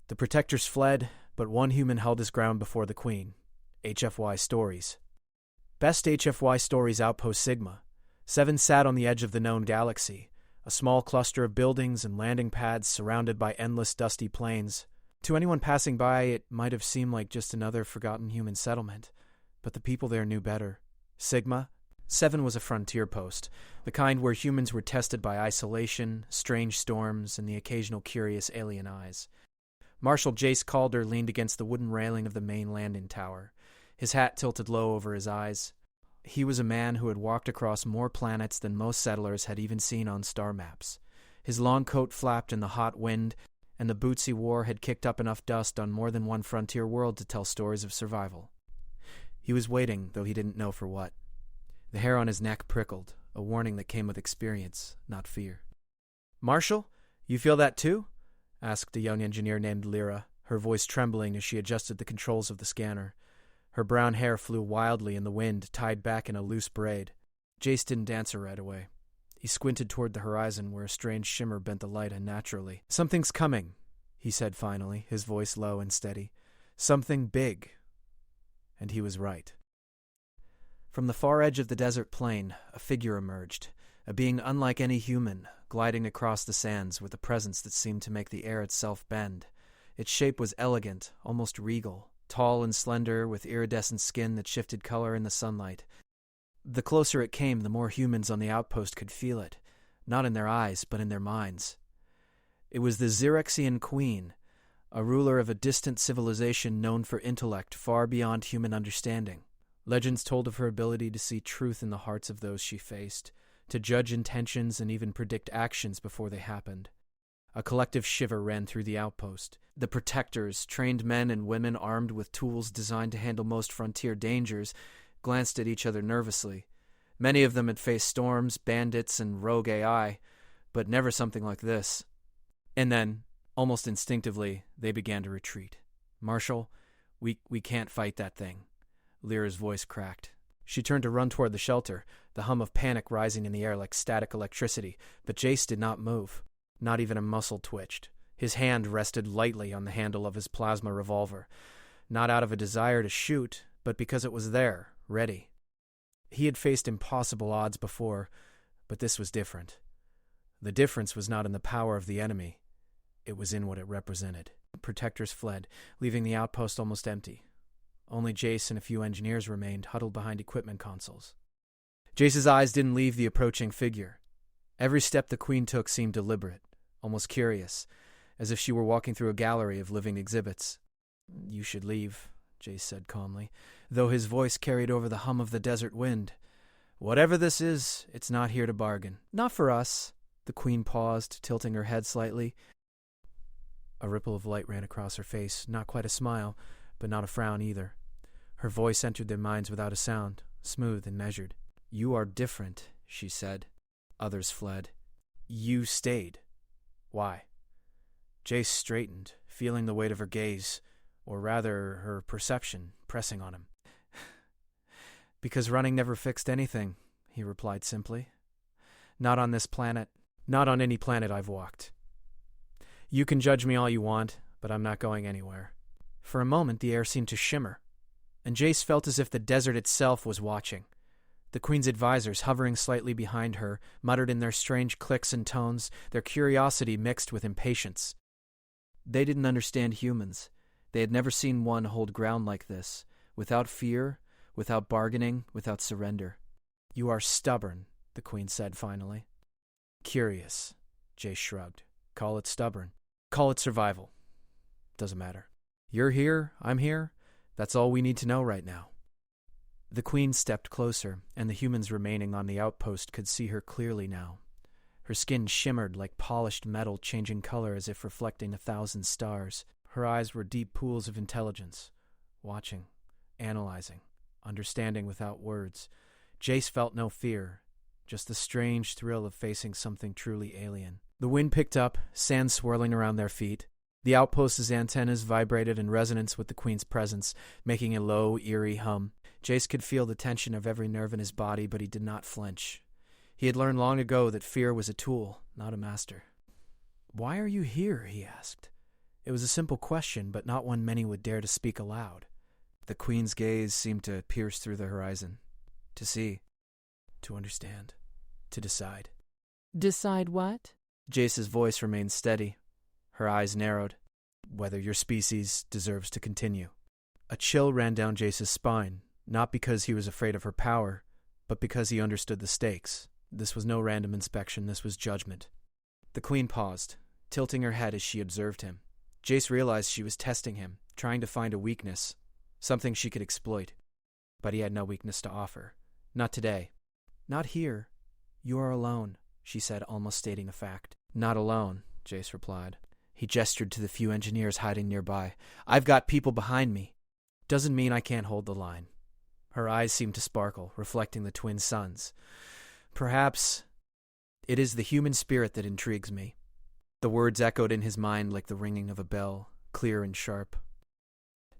The protectors fled, but one human held his ground before the Queen. HFY Stories. Best HFY Stories Outpost Sigma. 7 sat on the edge of the known galaxy, a small cluster of buildings and landing pads surrounded by endless dusty plains. To anyone passing by, it might have seemed like just another forgotten human settlement, but the people there knew better. Sigma. 7 was a frontier post, the kind where humans were tested by isolation, strange storms, and the occasional curious alien eyes. Marshal Jace Calder leaned against the wooden railing of the main landing tower, his hat tilted low over his eyes. He was a man who had walked across more planets than most settlers had even seen on star maps. His long coat flapped in the hot wind, and the boots he wore had kicked up enough dust on more than one frontier world to tell stories of survival. He was waiting, though he didn't know for what. The hair on his neck prickled, a warning that came with experience, not fear. "Marshal, you feel that too?" asked a young engineer named Lyra, her voice trembling as she adjusted the controls of the scanner. Her brown hair flew wildly in the wind, tied back in a loose braid. Jace didn't answer right away. He squinted toward the horizon, where a strange shimmer bent the light unnaturally. "Something's coming," he said finally, his voice low and steady. "Something big." And he was right. From the far edge of the desert plain, a figure emerged, a being unlike any human, gliding across the sands with a presence that seemed to make the air itself bend. Its shape was elegant, almost regal, tall and slender, with iridescent skin that shifted color in the sunlight. The closer it came, the more humans on the outpost could feel it, not in their eyes, but in their minds. It was the Zyrexian Queen, a ruler of a distant civilization known for intellect far beyond human understanding. Legends told of her ability to see truth in the hearts of those she faced, to judge intentions and even predict actions before they happened. A collective shiver ran through the outpost. The protectors, trained men and women armed with tools designed to handle most frontier dangers, glanced at each other nervously. Many of them had faced storms, bandits, and rogue AI, but never something like this. And then, almost instinctively, they began to retreat. "Marshal, we can't fight that thing." Lyra's voice cracked. She turned to run toward the shelter, the hum of panic rising in the air like static electricity, but Jace did not move. Not even a muscle twitched. His hand rested lightly on the handle of his plasma revolver, not out of a desire to shoot, but because it was there, ready. He had faced impossible odds before, but this was different. The difference was not in the power of the enemy. It was in what it represented. The protectors fled, leaving the outpost almost empty. Only Jace and a few engineers remained, huddled behind equipment consoles. Jace's eyes didn't leave the approaching figure. Every step the Queen took seemed deliberate, almost curious, as if she were walking through a gallery of living exhibits. "You should leave," Jace said calmly, though his voice carried over the hum of the desert wind. "Whatever this is, it's not here to bargain." "Not for us." The Queen paused, tilting her head slightly. A ripple of light ran across her face, not quite a smile, but not a frown either. Her voice entered their minds without a sound, smooth and measured. "You are different," she said. Others fled. "You stayed. Why?" Jace straightened, feeling the weight of her gaze, or rather, her perception, pressing on him. "Because running never fixed anything," he replied simply. "Not on this planet. Not on any planet I've walked. You can judge me all you want, but I'm not going anywhere." For a moment, the air seemed to shimmer, and Jace felt as if the desert itself was watching. The Queen's advisors, hovering slightly behind her, muttered in their strange clicks and tones, their curiosity mixed with impatience. They didn't understand humans. They had never seen one hold ground like this, without fear, without bargaining, without surrender. "You are stubborn," the Queen said finally. "Curious," Jace shrugged. "Call it stubborn. Call it survival. Doesn't matter. You're here, I'm here. That's all we need to know right now." The Queen stepped closer, and the humans remaining on the outpost could see her clearly now. Her skin shimmered like polished metal, changing color as if reflecting 1,000 stars. Her eyes were deep pools of intelligence, watching, analyzing, understanding without words. Jace felt no fear, just the strange thrill of facing something truly alien. The wind picked up, sand swirling around their feet. The outpost's antennas vibrated in resonance with the Queen's presence, making a low, eerie hum. Jace could feel the tension of every nerve in his body, but he did not flinch. He had learned long ago that fear was a tool, not a master. "Why are you here?" he asked. It was a simple question, but not one many would dare to speak aloud. The Queen's gaze seemed to pierce through the horizon. To see. To understand. To decide. Decide what? Jace's voice remained steady. Her eyes narrowed. Whether your species deserves to continue. A chill ran down Jace's spine, not because he was afraid of her power, but because he understood the stakes. This was no random inspection, this was judgment. The Queen paused, tilting her head as she observed him. Jace realized she was testing him, trying to find a weakness, something she could exploit. But he had no weakness to offer. Not today. Not here. You are alone, she said, almost stating a fact. Not alone, Jace replied. He gestured to the few engineers hiding nearby. I've got people behind me. Doesn't mean I can't hold the line. Her eyes seemed to sparkle, reflecting the twin suns. Perhaps it is the human spirit that intrigues me. The words echoed in his mind like the ringing of a bell, clear and sharp.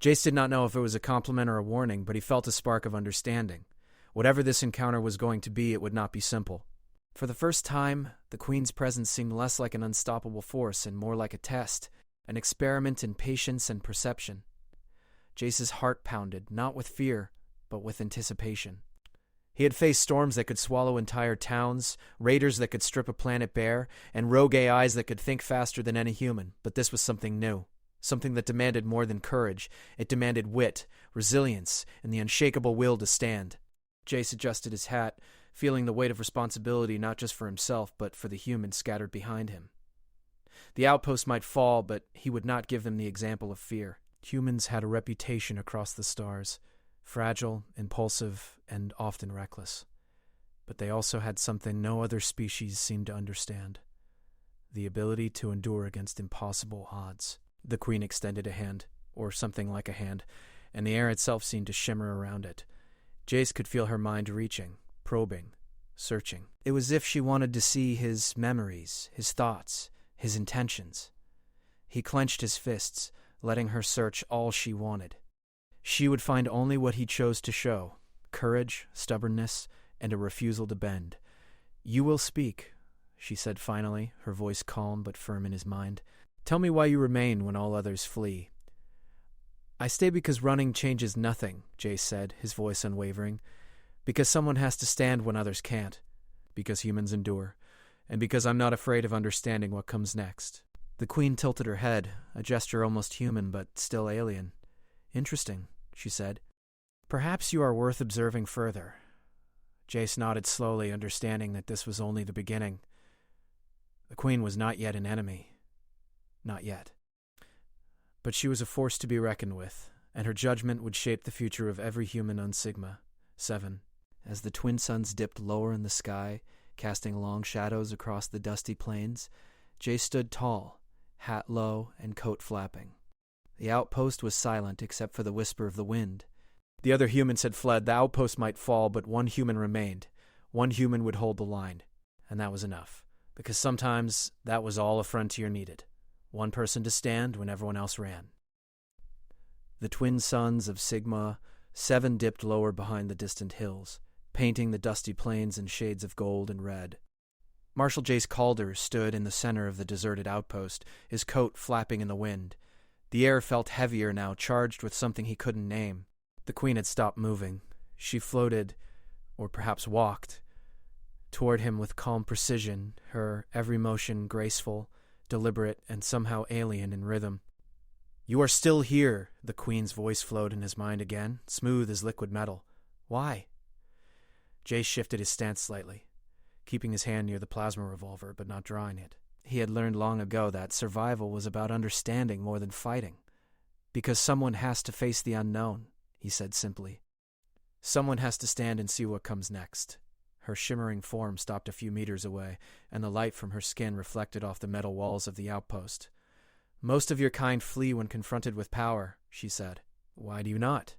Jace did not know if it was a compliment or a warning, but he felt a spark of understanding. Whatever this encounter was going to be, it would not be simple. For the first time, the Queen's presence seemed less like an unstoppable force and more like a test, an experiment in patience and perception. Jace's heart pounded, not with fear, but with anticipation. He had faced storms that could swallow entire towns, raiders that could strip a planet bare, and rogue AIs that could think faster than any human, but this was something new. Something that demanded more than courage. It demanded wit, resilience, and the unshakable will to stand. Jace adjusted his hat, feeling the weight of responsibility not just for himself, but for the humans scattered behind him. The outpost might fall, but he would not give them the example of fear. Humans had a reputation across the stars, fragile, impulsive, and often reckless. But they also had something no other species seemed to understand: the ability to endure against impossible odds. The Queen extended a hand, or something like a hand, and the air itself seemed to shimmer around it. Jace could feel her mind reaching, probing, searching. It was as if she wanted to see his memories, his thoughts, his intentions. He clenched his fists, letting her search all she wanted. She would find only what he chose to show: courage, stubbornness, and a refusal to bend. "You will speak," she said finally, her voice calm but firm in his mind. "Tell me why you remain when all others flee." "I stay because running changes nothing," Jace said, his voice unwavering. "Because someone has to stand when others can't. Because humans endure. And because I'm not afraid of understanding what comes next." The Queen tilted her head, a gesture almost human but still alien. "Interesting," she said. "Perhaps you are worth observing further." Jace nodded slowly, understanding that this was only the beginning. The Queen was not yet an enemy. Not yet. But she was a force to be reckoned with, and her judgment would shape the future of every human on Sigma 7. As the twin suns dipped lower in the sky, casting long shadows across the dusty plains, Jace stood tall, hat low and coat flapping. The outpost was silent except for the whisper of the wind. The other humans had fled. The outpost might fall, but one human remained. One human would hold the line. And that was enough, because sometimes that was all a frontier needed. One person to stand when everyone else ran. The twin suns of Sigma 7 dipped lower behind the distant hills, painting the dusty plains in shades of gold and red. Marshal Jace Calder stood in the center of the deserted outpost, his coat flapping in the wind. The air felt heavier now, charged with something he couldn't name. The Queen had stopped moving. She floated, or perhaps walked, toward him with calm precision, her every motion graceful, deliberate, and somehow alien in rhythm. "You are still here," the Queen's voice flowed in his mind again, smooth as liquid metal. "Why?" Jace shifted his stance slightly, keeping his hand near the plasma revolver but not drawing it. He had learned long ago that survival was about understanding more than fighting. "Because someone has to face the unknown," he said simply. "Someone has to stand and see what comes next." Her shimmering form stopped a few meters away, and the light from her skin reflected off the metal walls of the outpost. "Most of your kind flee when confronted with power," she said. "Why do you not?"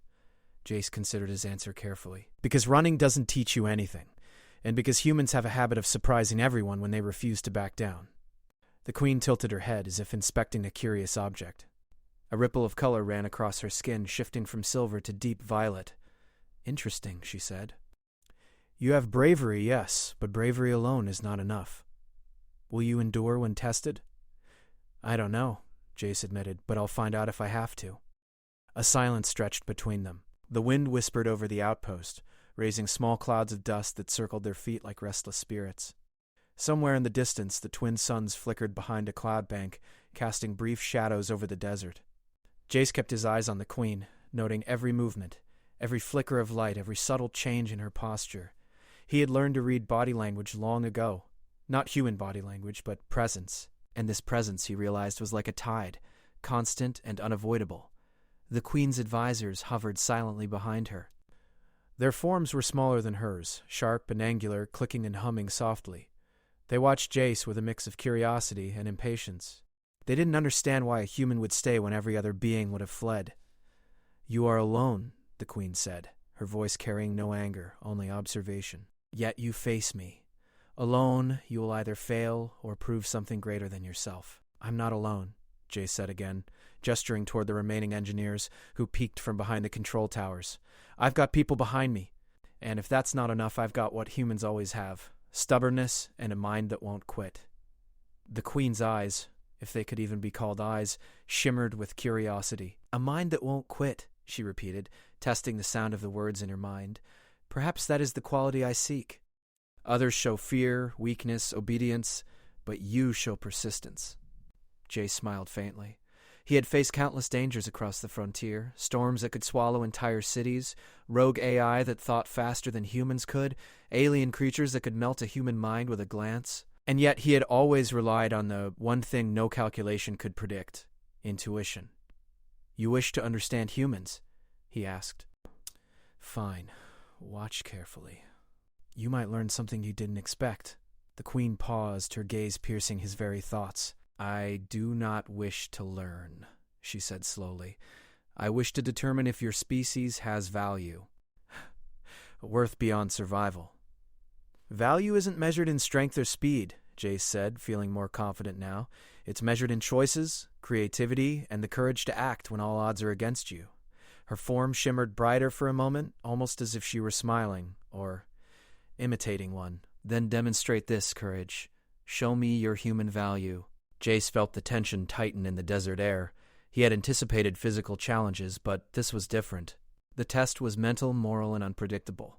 Jace considered his answer carefully. "Because running doesn't teach you anything, and because humans have a habit of surprising everyone when they refuse to back down." The Queen tilted her head as if inspecting a curious object. A ripple of color ran across her skin, shifting from silver to deep violet. "Interesting," she said. "You have bravery, yes, but bravery alone is not enough. Will you endure when tested?" "I don't know," Jace admitted, but I'll find out if I have to. A silence stretched between them. The wind whispered over the outpost, raising small clouds of dust that circled their feet like restless spirits. Somewhere in the distance, the twin suns flickered behind a cloud bank, casting brief shadows over the desert. Jace kept his eyes on the Queen, noting every movement, every flicker of light, every subtle change in her posture. He had learned to read body language long ago. Not human body language, but presence. And this presence, he realized, was like a tide, constant and unavoidable. The Queen's advisors hovered silently behind her. Their forms were smaller than hers, sharp and angular, clicking and humming softly. They watched Jace with a mix of curiosity and impatience. They didn't understand why a human would stay when every other being would have fled. "You are alone," the Queen said, her voice carrying no anger, only observation. "Yet you face me. Alone, you will either fail or prove something greater than yourself." "I'm not alone," Jace said again, gesturing toward the remaining engineers who peeked from behind the control towers. "I've got people behind me, and if that's not enough, I've got what humans always have: stubbornness and a mind that won't quit." The Queen's eyes, if they could even be called eyes, shimmered with curiosity. "A mind that won't quit," she repeated, testing the sound of the words in her mind. "Perhaps that is the quality I seek. Others show fear, weakness, obedience, but you show persistence." Jay smiled faintly. He had faced countless dangers across the frontier, storms that could swallow entire cities, rogue AI that thought faster than humans could, alien creatures that could melt a human mind with a glance. And yet he had always relied on the one thing no calculation could predict: intuition. "You wish to understand humans?" he asked. "Fine. Watch carefully. You might learn something you didn't expect." The Queen paused, her gaze piercing his very thoughts. "I do not wish to learn," she said slowly. "I wish to determine if your species has value. Worth beyond survival." "Value isn't measured in strength or speed," Jace said, feeling more confident now. "It's measured in choices, creativity, and the courage to act when all odds are against you." Her form shimmered brighter for a moment, almost as if she were smiling, or imitating one. "Then demonstrate this courage. Show me your human value." Jace felt the tension tighten in the desert air. He had anticipated physical challenges, but this was different. The test was mental, moral, and unpredictable.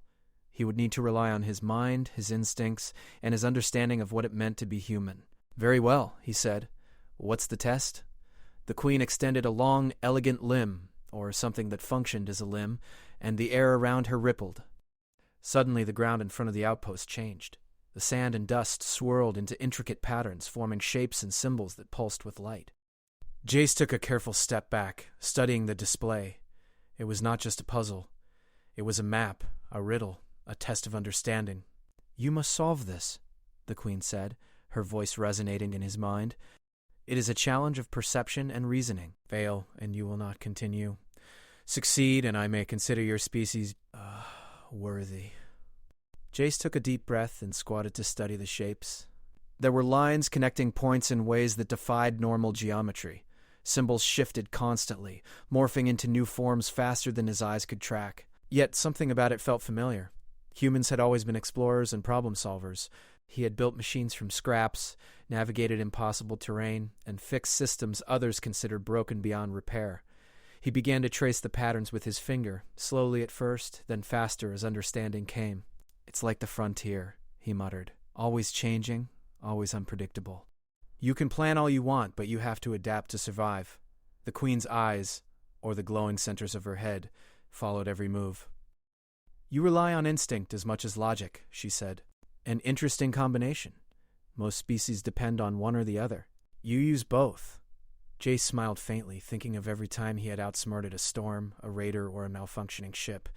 He would need to rely on his mind, his instincts, and his understanding of what it meant to be human. "Very well," he said. "What's the test?" The Queen extended a long, elegant limb, or something that functioned as a limb, and the air around her rippled. Suddenly the ground in front of the outpost changed. The sand and dust swirled into intricate patterns, forming shapes and symbols that pulsed with light. Jace took a careful step back, studying the display. It was not just a puzzle. It was a map, a riddle, a test of understanding. "You must solve this," the Queen said, her voice resonating in his mind. "It is a challenge of perception and reasoning. Fail, and you will not continue. Succeed, and I may consider your species worthy." Jace took a deep breath and squatted to study the shapes. There were lines connecting points in ways that defied normal geometry. Symbols shifted constantly, morphing into new forms faster than his eyes could track. Yet something about it felt familiar. Humans had always been explorers and problem solvers. He had built machines from scraps, navigated impossible terrain, and fixed systems others considered broken beyond repair. He began to trace the patterns with his finger, slowly at first, then faster as understanding came. "It's like the frontier," he muttered. "Always changing, always unpredictable. You can plan all you want, but you have to adapt to survive." The Queen's eyes, or the glowing centers of her head, followed every move. "You rely on instinct as much as logic," she said. "An interesting combination. Most species depend on one or the other. You use both." Jace smiled faintly, thinking of every time he had outsmarted a storm, a raider, or a malfunctioning ship.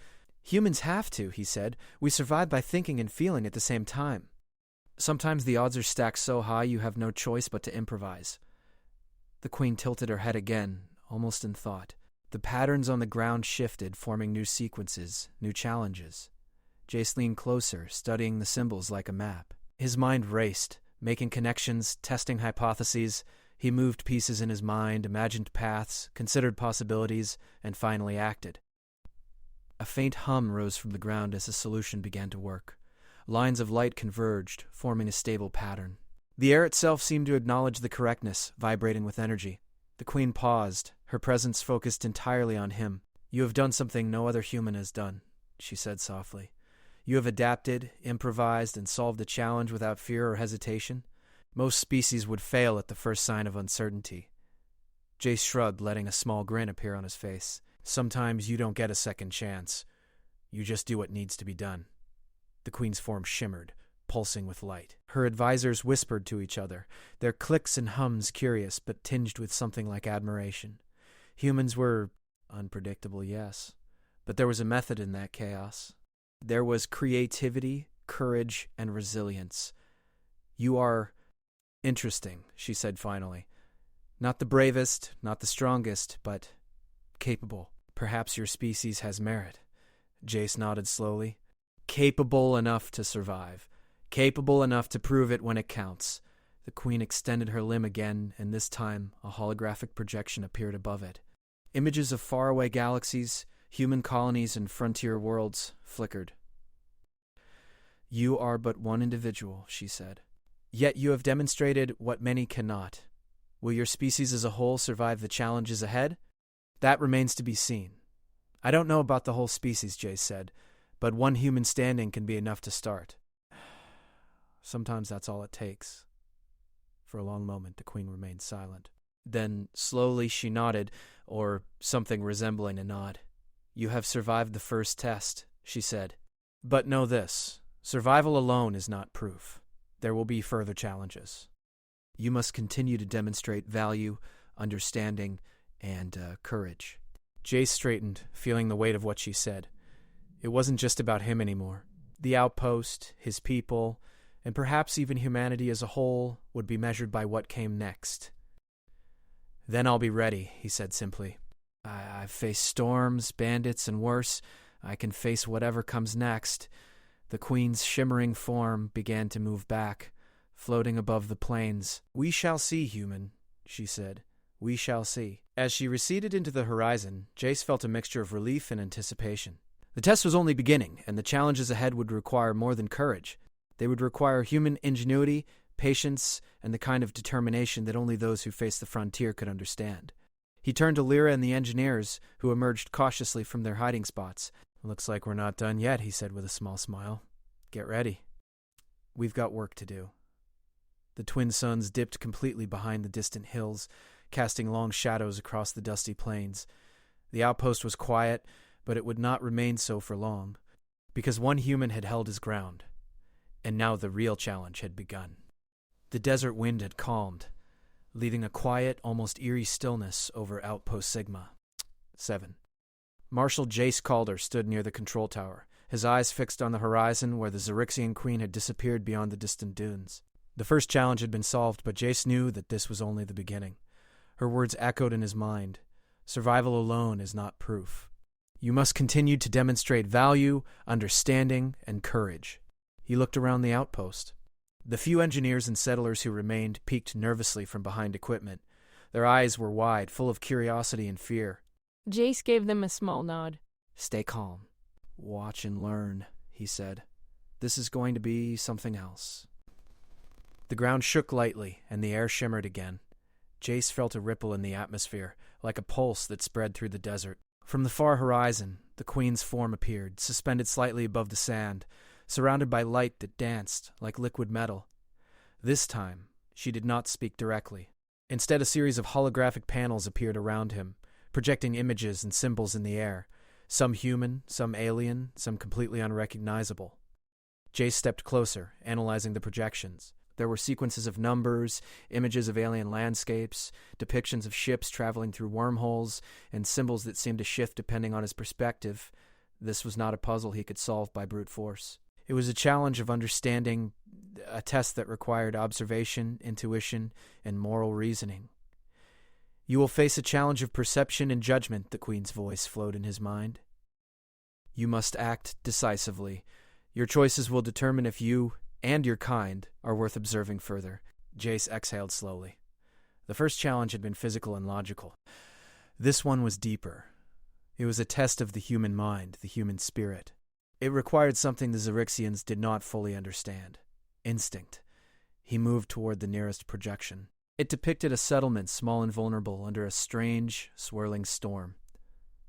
"Humans have to," he said. "We survive by thinking and feeling at the same time. Sometimes the odds are stacked so high you have no choice but to improvise." The Queen tilted her head again, almost in thought. The patterns on the ground shifted, forming new sequences, new challenges. Jace leaned closer, studying the symbols like a map. His mind raced, making connections, testing hypotheses. He moved pieces in his mind, imagined paths, considered possibilities, and finally acted. A faint hum rose from the ground as the solution began to work. Lines of light converged, forming a stable pattern. The air itself seemed to acknowledge the correctness, vibrating with energy. The Queen paused, her presence focused entirely on him. "You have done something no other human has done," she said softly. "You have adapted, improvised, and solved a challenge without fear or hesitation. Most species would fail at the first sign of uncertainty." Jace shrugged, letting a small grin appear on his face. "Sometimes you don't get a second chance. You just do what needs to be done." The Queen's form shimmered, pulsing with light. Her advisors whispered to each other, their clicks and hums curious but tinged with something like admiration. Humans were unpredictable, yes, but there was a method in that chaos. There was creativity, courage, and resilience. "You are interesting," she said finally. "Not the bravest, not the strongest, but capable. Perhaps your species has merit." Jace nodded slowly. "Capable enough to survive. Capable enough to prove it when it counts." The Queen extended her limb again, and this time a holographic projection appeared above it. Images of faraway galaxies, human colonies, and frontier worlds flickered. "You are but one individual," she said. "Yet you have demonstrated what many cannot. Will your species as a whole survive the challenges ahead? That remains to be seen." "I don't know about the whole species," Jace said, "but one human standing can be enough to start." "Sometimes that's all it takes." For a long moment, the Queen remained silent. Then, slowly, she nodded, or something resembling a nod. "You have survived the first test," she said. "But know this, survival alone is not proof. There will be further challenges. You must continue to demonstrate value, understanding, and courage." Jace straightened, feeling the weight of what she said. It wasn't just about him anymore. The outpost, his people, and perhaps even humanity as a whole would be measured by what came next. "Then I'll be ready," he said simply. I've faced storms, bandits, and worse. I can face whatever comes next." The Queen's shimmering form began to move back, floating above the plains. "We shall see, human," she said. "We shall see." As she receded into the horizon, Jace felt a mixture of relief and anticipation. The test was only beginning, and the challenges ahead would require more than courage. They would require human ingenuity, patience, and the kind of determination that only those who faced the frontier could understand. He turned to Lyra and the engineers, who emerged cautiously from their hiding spots. "Looks like we're not done yet," he said with a small smile. "Get ready. We've got work to do." The twin suns dipped completely behind the distant hills, casting long shadows across the dusty plains. The outpost was quiet, but it would not remain so for long, because one human had held his ground, and now the real challenge had begun. The desert wind had calmed, leaving a quiet, almost eerie stillness over Outpost Sigma. 7. Marshal Jace Calder stood near the control tower, his eyes fixed on the horizon where the Xerixian Queen had disappeared beyond the distant dunes. The first challenge had been solved, but Jace knew that this was only the beginning. Her words echoed in his mind. "Survival alone is not proof. You must continue to demonstrate value, understanding, and courage." He looked around the outpost. The few engineers and settlers who remained peeked nervously from behind equipment. Their eyes were wide, full of curiosity and fear. Jace gave them a small nod. "Stay calm. Watch and learn," he said. "This is going to be something else." The ground shook lightly, and the air shimmered again. Jace felt a ripple in the atmosphere, like a pulse that spread through the desert. From the far horizon, the Queen's form appeared, suspended slightly above the sand, surrounded by light that danced like liquid metal. This time, she did not speak directly. Instead, a series of holographic panels appeared around him, projecting images and symbols in the air, some human, some alien, some completely unrecognizable. Jace stepped closer, analyzing the projections. There were sequences of numbers, images of alien landscapes, depictions of ships traveling through wormholes, and symbols that seemed to shift depending on his perspective. This was not a puzzle he could solve by brute force. It was a challenge of understanding, a test that required observation, intuition, and moral reasoning. "You will face a challenge of perception and judgment," the Queen's voice flowed in his mind. "You must act decisively. Your choices will determine if you and your kind are worth observing further." Jace exhaled slowly. The first challenge had been physical and logical. This one was deeper. It was a test of the human mind, the human spirit. It required something the Xerixians did not fully understand. Instinct. He moved toward the nearest projection. It depicted a settlement small and vulnerable under a strange, swirling storm.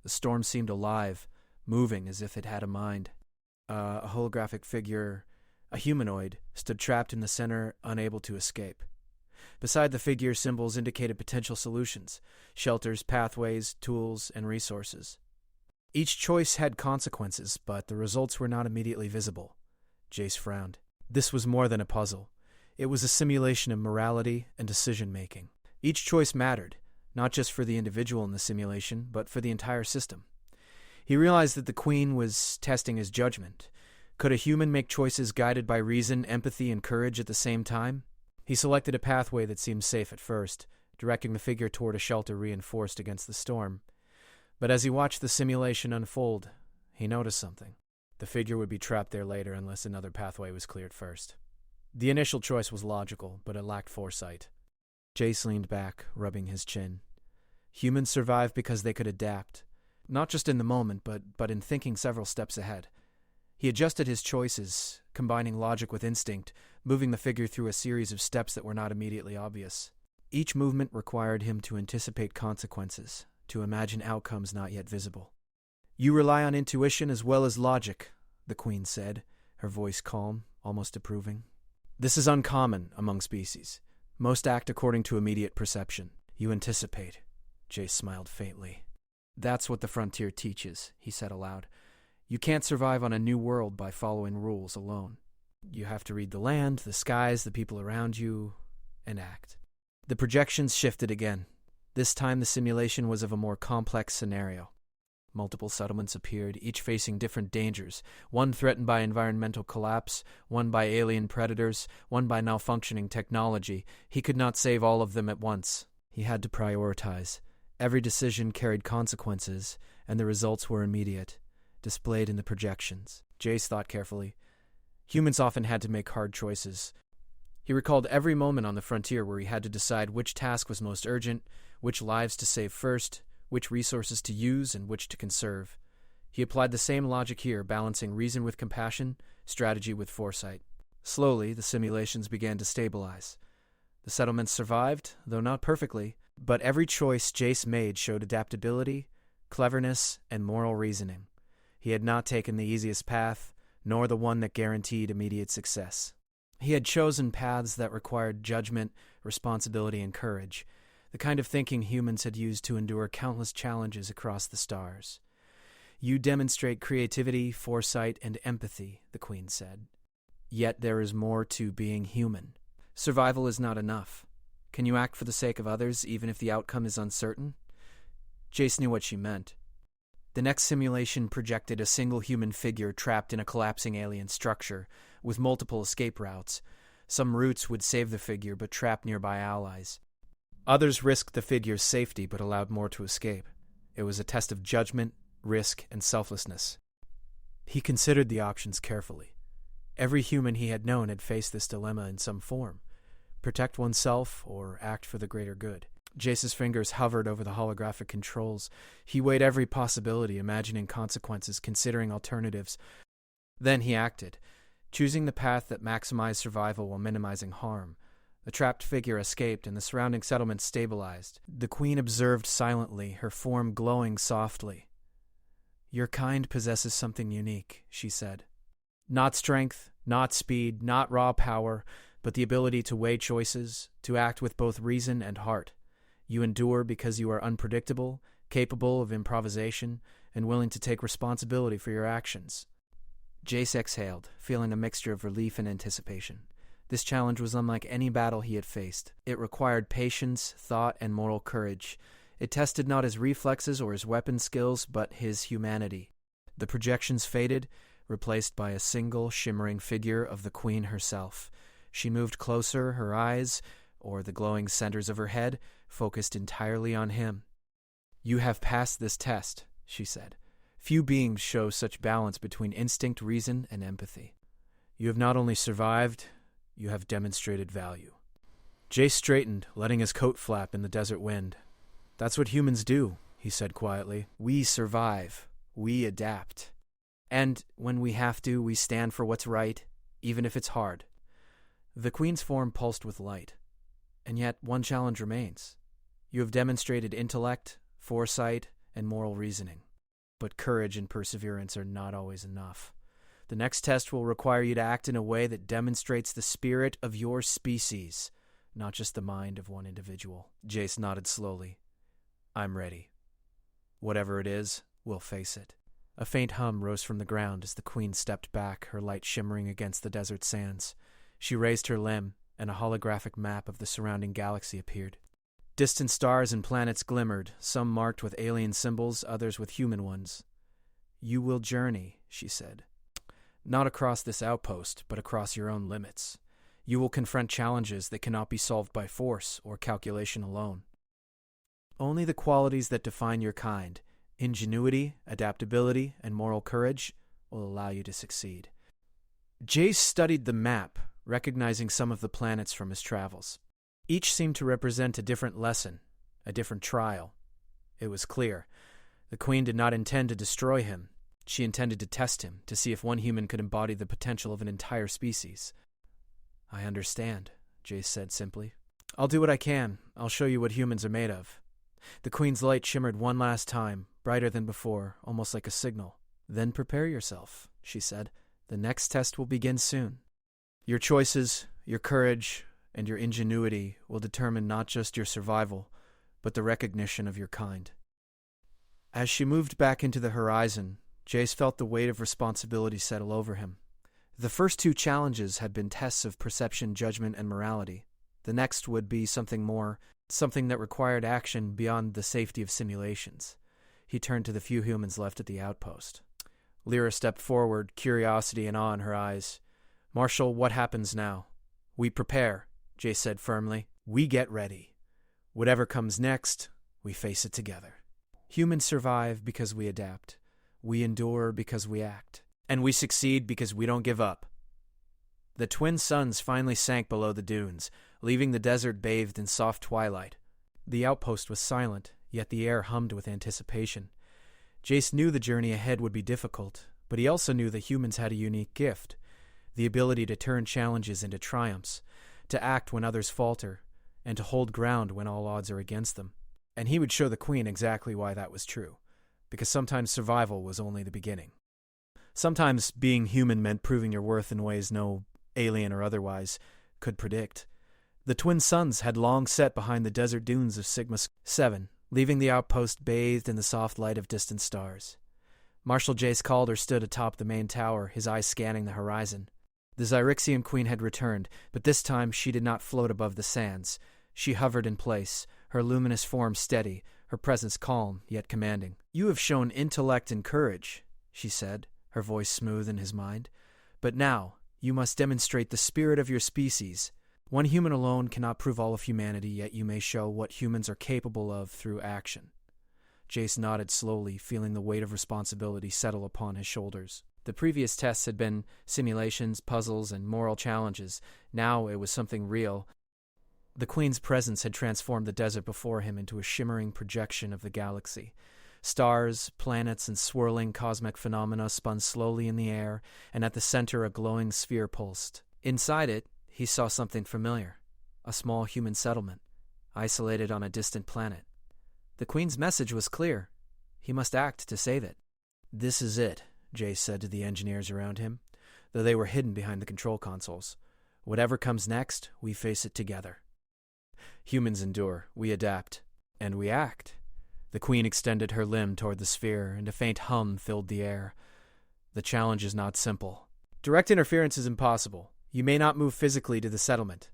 The storm seemed alive, moving as if it had a mind. A holographic figure, a humanoid, stood trapped in the center, unable to escape. Beside the figure, symbols indicated potential solutions: shelters, pathways, tools, and resources. Each choice had consequences, but the results were not immediately visible. Jace frowned. This was more than a puzzle. It was a simulation of morality and decision-making. Each choice mattered, not just for the individual in the simulation, but for the entire system. He realized that the Queen was testing his judgment. Could a human make choices guided by reason, empathy, and courage at the same time? He selected a pathway that seemed safe at first, directing the figure toward a shelter reinforced against the storm. But as he watched the simulation unfold, he noticed something. The figure would be trapped there later unless another pathway was cleared first. The initial choice was logical, but it lacked foresight. Jace leaned back, rubbing his chin. Humans survived because they could adapt, not just in the moment, but in thinking several steps ahead. He adjusted his choices, combining logic with instinct, moving the figure through a series of steps that were not immediately obvious. Each movement required him to anticipate consequences, to imagine outcomes not yet visible. "You rely on intuition as well as logic," the Queen said, her voice calm, almost approving. "This is uncommon among species. Most act according to immediate perception. You anticipate." Jace smiled faintly. "That's what the frontier teaches," he said aloud. "You can't survive on a new world by following rules alone. You have to read the land, the skies, the people around you, and act." The projections shifted again. This time the simulation was of a more complex scenario. Multiple settlements appeared, each facing different dangers, one threatened by environmental collapse, one by alien predators, one by malfunctioning technology. He could not save all of them at once. He had to prioritize. Every decision carried consequences, and the results were immediate, displayed in the projections. Jace thought carefully. Humans often had to make hard choices. He recalled every moment on the frontier where he had to decide which task was most urgent, which lives to save first, which resources to use, and which to conserve. He applied the same logic here, balancing reason with compassion, strategy with foresight. Slowly, the simulations began to stabilize. The settlements survived, though not perfectly, but every choice Jace made showed adaptability, cleverness, and moral reasoning. He had not taken the easiest path, nor the one that guaranteed immediate success. He had chosen paths that required judgment, responsibility, and courage, the kind of thinking humans had used to endure countless challenges across the stars. "You demonstrate creativity, foresight, and empathy," the Queen said. "Yet there is more to being human. Survival is not enough. Can you act for the sake of others, even if the outcome is uncertain?" Jace knew what she meant. The next simulation projected a single human figure trapped in a collapsing alien structure, with multiple escape routes. Some routes would save the figure, but trap nearby allies. Others risked the figure's safety, but allowed more to escape. It was a test of judgment, risk, and selflessness. He considered the options carefully. Every human he had known had faced this dilemma in some form: protect oneself or act for the greater good. Jace's fingers hovered over the holographic controls. He weighed every possibility, imagining consequences, considering alternatives. Then he acted, choosing the path that maximized survival while minimizing harm. The trapped figure escaped, and the surrounding settlement stabilized. The Queen observed silently, her form glowing softly. "Your kind possesses something unique," she said. "Not strength, not speed, not raw power, but the ability to weigh choices, to act with both reason and heart. You endure because you are unpredictable, capable of improvisation, and willing to take responsibility for your actions." Jace exhaled, feeling a mixture of relief and anticipation. This challenge was unlike any battle he had faced. It required patience, thought, and moral courage. It tested not his reflexes or his weapon skills, but his humanity. The projections faded, replaced by a single, shimmering figure of the Queen herself. She moved closer, her eyes, or the glowing centers of her head, focused entirely on him. "You have passed this test," she said. "Few beings show such balance between instinct, reason, and empathy. You have not only survived, you have demonstrated value." Jace straightened, letting his coat flap in the desert wind. "That's what humans do," he said quietly. "We survive. We adapt. And when we have to, we stand for what's right, even if it's hard." The Queen's form pulsed with light. And yet, one challenge remains. You have demonstrated intellect, foresight, and moral reasoning. But courage and perseverance are not always enough. The next test will require you to act in a way that demonstrates the spirit of your species, not just the mind of one individual. Jace nodded slowly. I'm ready. Whatever it is, we'll face it. A faint hum rose from the ground as the queen stepped back, her light shimmering against the desert sands. She raised her limb, and a holographic map of the surrounding galaxy appeared. Distant stars and planets glimmered, some marked with alien symbols, others with human ones. You will journey, she said. Not across this outpost, but across your own limits. You will confront challenges that cannot be solved by force or calculation alone. Only the qualities that define your kind, ingenuity, adaptability, and moral courage, will allow you to succeed. Jace studied the map, recognizing some of the planets from his travels. Each seemed to represent a different lesson, a different trial. It was clear. The queen did not intend to destroy him. She intended to test him, to see if one human could embody the potential of an entire species. I understand, Jace said simply. I'll do what I can. I'll show you what humans are made of. The queen's light shimmered one last time, brighter than before, almost like a signal. Then prepare yourself, she said. The next test will begin soon. Your choices, your courage, and your ingenuity will determine not just your survival, but the recognition of your kind. As she moved back into the horizon, Jace felt the weight of responsibility settle over him. The first two challenges had been tests of perception, judgment, and morality. The next would be something more, something that required action beyond the safety of simulations. He turned to the few humans left at the outpost. Lyra stepped forward, curiosity and awe in her eyes. Marshal, what happens now? We prepare, Jace said firmly. We get ready. Whatever comes next, we face it together. Humans survive because we adapt. We endure because we act. And we succeed because we don't give up. The twin suns finally sank below the dunes, leaving the desert bathed in soft twilight. The outpost was silent, yet the air hummed with anticipation. Jace knew the journey ahead would be difficult, but he also knew that humans had a unique gift, the ability to turn challenges into triumphs, to act when others falter, and to hold ground when all odds are against them. And he would show the queen exactly why that was true, because sometimes survival was only the beginning. Sometimes being human meant proving your worth in ways no alien or otherwise could predict. The twin suns had long set behind the desert dunes of Sigma 7, leaving the outpost bathed in the soft light of distant stars. Marshal Jace Calder stood atop the main tower, his eyes scanning the horizon. The Zyrixian queen had returned, but this time she did not float above the sands. She hovered in place, her luminous form steady, her presence calm yet commanding. You have shown intellect and courage, she said, her voice smooth in his mind. But now, you must demonstrate the spirit of your species. One human alone cannot prove all of humanity, yet you may show what humans are capable of through action. Jace nodded slowly, feeling the weight of responsibility settle upon his shoulders. The previous tests had been simulations, puzzles, and moral challenges. Now it was something real. The Queen's presence had transformed the desert before him into a shimmering projection of the galaxy. Stars, planets, and swirling cosmic phenomena spun slowly in the air, and at the center a glowing sphere pulsed. Inside it, he saw something familiar. A small human settlement, isolated on a distant planet. The Queen's message was clear. He must act to save it. This is it, Jace said to the engineers around him, though they were hidden behind the control consoles. Whatever comes next, we face it together. Humans endure, we adapt, and we act. The Queen extended her limb toward the sphere, and a faint hum filled the air. The challenge is not simple. Direct interference is impossible. You may not move physically to the settlement.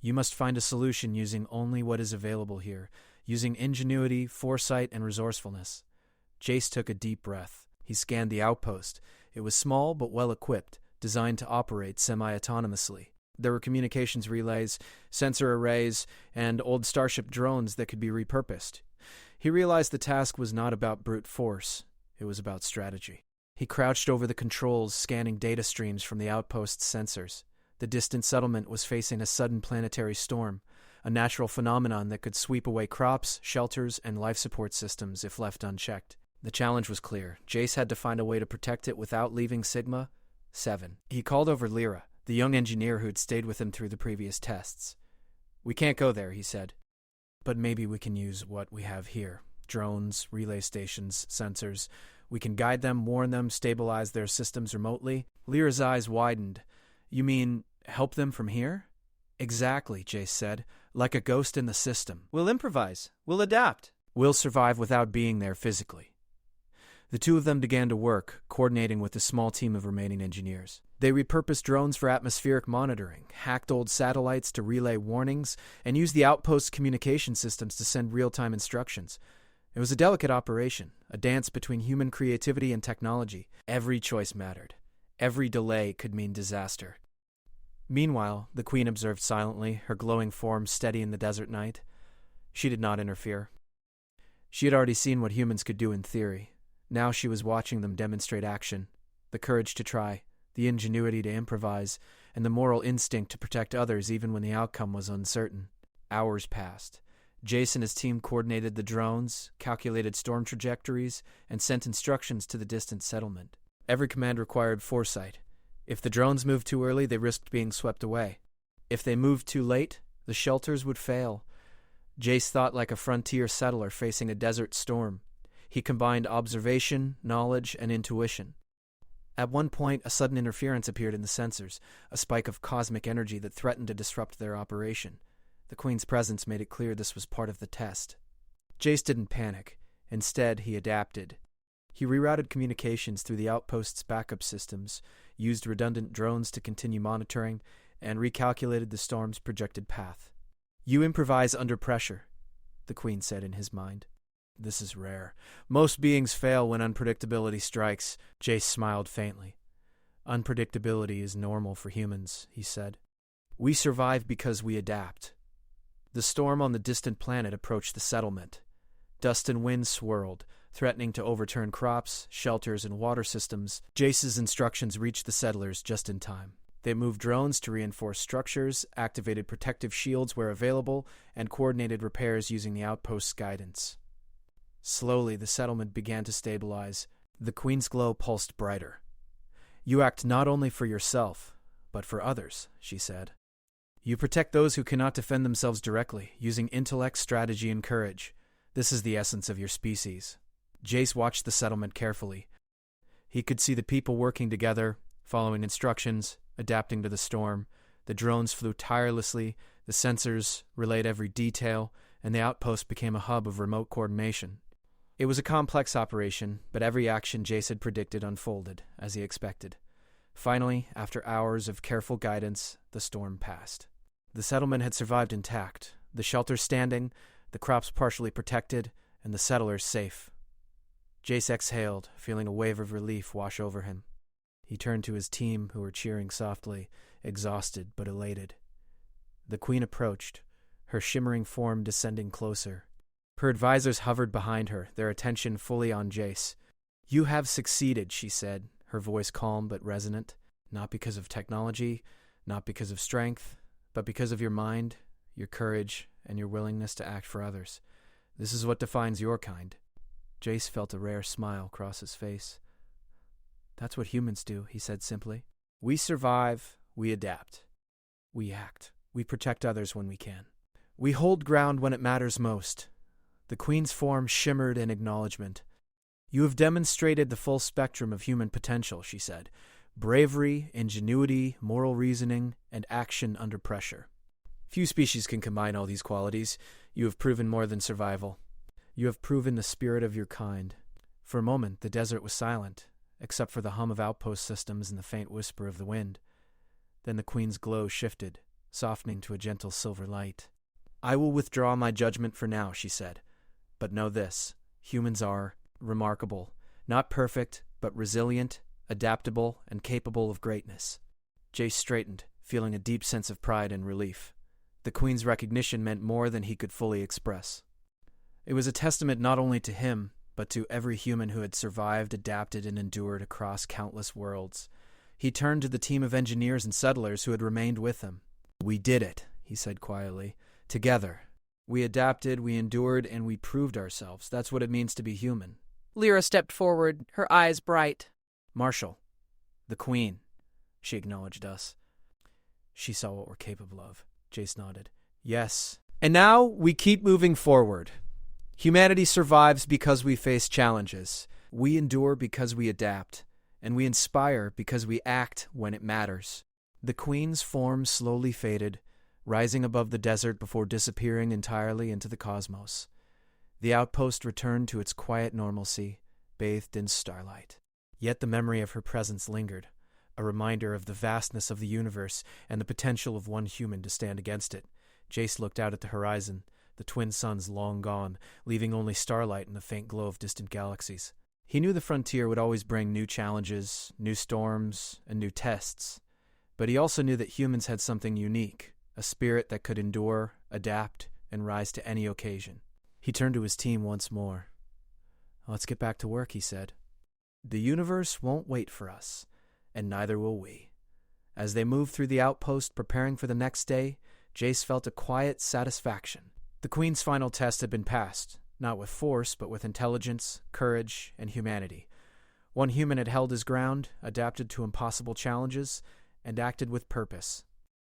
You must find a solution using only what is available here, using ingenuity, foresight, and resourcefulness. Jace took a deep breath. He scanned the outpost. It was small but well-equipped, designed to operate semi-autonomously. There were communications relays, sensor arrays, and old Starship drones that could be repurposed. He realized the task was not about brute force. It was about strategy. He crouched over the controls, scanning data streams from the outpost's sensors. The distant settlement was facing a sudden planetary storm, a natural phenomenon that could sweep away crops, shelters, and life support systems if left unchecked. The challenge was clear. Jace had to find a way to protect it without leaving Sigma 7. He called over Lyra, the young engineer who had stayed with him through the previous tests. We can't go there, he said. But maybe we can use what we have here. Drones, relay stations, sensors. We can guide them, warn them, stabilize their systems remotely. Lyra's eyes widened. You mean, help them from here? Exactly, Jace said. Like a ghost in the system. We'll improvise. We'll adapt. We'll survive without being there physically. The two of them began to work, coordinating with a small team of remaining engineers. They repurposed drones for atmospheric monitoring, hacked old satellites to relay warnings, and used the outpost communication systems to send real-time instructions. It was a delicate operation, a dance between human creativity and technology. Every choice mattered. Every delay could mean disaster. Meanwhile, the Queen observed silently, her glowing form steady in the desert night. She did not interfere. She had already seen what humans could do in theory. Now she was watching them demonstrate action, the courage to try, the ingenuity to improvise, and the moral instinct to protect others even when the outcome was uncertain. Hours passed. Jace and his team coordinated the drones, calculated storm trajectories, and sent instructions to the distant settlement. Every command required foresight. If the drones moved too early, they risked being swept away. If they moved too late, the shelters would fail. Jace thought like a frontier settler facing a desert storm. He combined observation, knowledge, and intuition. At one point, a sudden interference appeared in the sensors, a spike of cosmic energy that threatened to disrupt their operation. The Queen's presence made it clear this was part of the test. Jace didn't panic. Instead, he adapted. He rerouted communications through the outpost's backup systems, used redundant drones to continue monitoring, and recalculated the storm's projected path. You improvise under pressure, the Queen said in his mind. This is rare. Most beings fail when unpredictability strikes. Jace smiled faintly. Unpredictability is normal for humans, he said. We survive because we adapt. The storm on the distant planet approached the settlement. Dust and wind swirled, threatening to overturn crops, shelters, and water systems. Jace's instructions reached the settlers just in time. They moved drones to reinforce structures, activated protective shields where available, and coordinated repairs using the outpost's guidance. Slowly, the settlement began to stabilize. The Queen's glow pulsed brighter. You act not only for yourself, but for others, she said. You protect those who cannot defend themselves directly, using intellect, strategy, and courage. This is the essence of your species. Jace watched the settlement carefully. He could see the people working together, following instructions, adapting to the storm. The drones flew tirelessly, the sensors relayed every detail, and the outpost became a hub of remote coordination. It was a complex operation, but every action Jace had predicted unfolded, as he expected. Finally, after hours of careful guidance, the storm passed. The settlement had survived intact, the shelters standing, the crops partially protected, and the settlers safe. Jace exhaled, feeling a wave of relief wash over him. He turned to his team, who were cheering softly, exhausted but elated. The Queen approached, her shimmering form descending closer. Her advisors hovered behind her, their attention fully on Jace. You have succeeded, she said, her voice calm but resonant. Not because of technology, not because of strength, but because of your mind, your courage, and your willingness to act for others. This is what defines your kind. Jace felt a rare smile cross his face. That's what humans do, he said simply. We survive, we adapt. We act. We protect others when we can. We hold ground when it matters most. The Queen's form shimmered in acknowledgement. You have demonstrated the full spectrum of human potential, she said. Bravery, ingenuity, moral reasoning, and action under pressure. Few species can combine all these qualities. You have proven more than survival. You have proven the spirit of your kind. For a moment, the desert was silent, except for the hum of outpost systems and the faint whisper of the wind. Then the Queen's glow shifted, softening to a gentle silver light. I will withdraw my judgment for now, she said. But know this, humans are remarkable, not perfect, but resilient, adaptable, and capable of greatness. Jace straightened, feeling a deep sense of pride and relief. The Queen's recognition meant more than he could fully express. It was a testament not only to him, but to every human who had survived, adapted, and endured across countless worlds. He turned to the team of engineers and settlers who had remained with him. We did it, he said quietly. Together. We adapted, we endured, and we proved ourselves. That's what it means to be human. Lyra stepped forward, her eyes bright. Marshal, the Queen, she acknowledged us. She saw what we're capable of. Jace nodded. Yes. And now we keep moving forward. Humanity survives because we face challenges. We endure because we adapt. And we inspire because we act when it matters. The Queen's form slowly faded, rising above the desert before disappearing entirely into the cosmos. The outpost returned to its quiet normalcy, bathed in starlight. Yet the memory of her presence lingered, a reminder of the vastness of the universe and the potential of one human to stand against it. Jace looked out at the horizon, the twin suns long gone, leaving only starlight and the faint glow of distant galaxies. He knew the frontier would always bring new challenges, new storms, and new tests. But he also knew that humans had something unique, a spirit that could endure, adapt, and rise to any occasion. He turned to his team once more. "Let's get back to work," he said. "The universe won't wait for us, and neither will we." As they moved through the outpost preparing for the next day, Jace felt a quiet satisfaction. The Queen's final test had been passed, not with force, but with intelligence, courage, and humanity. One human had held his ground, adapted to impossible challenges, and acted with purpose.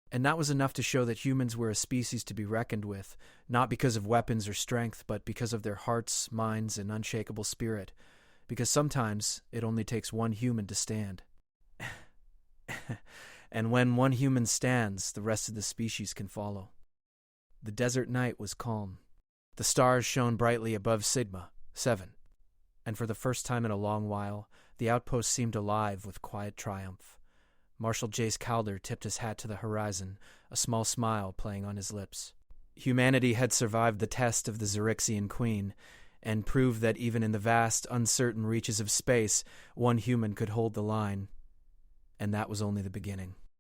And that was enough to show that humans were a species to be reckoned with, not because of weapons or strength, but because of their hearts, minds, and unshakable spirit. Because sometimes it only takes one human to stand. And when one human stands, the rest of the species can follow. The desert night was calm. The stars shone brightly above Sigma, 7. And for the first time in a long while, the outpost seemed alive with quiet triumph. Marshal Jace Calder tipped his hat to the horizon, a small smile playing on his lips. Humanity had survived the test of the Xerixian Queen, and proved that even in the vast, uncertain reaches of space, one human could hold the line. And that was only the beginning.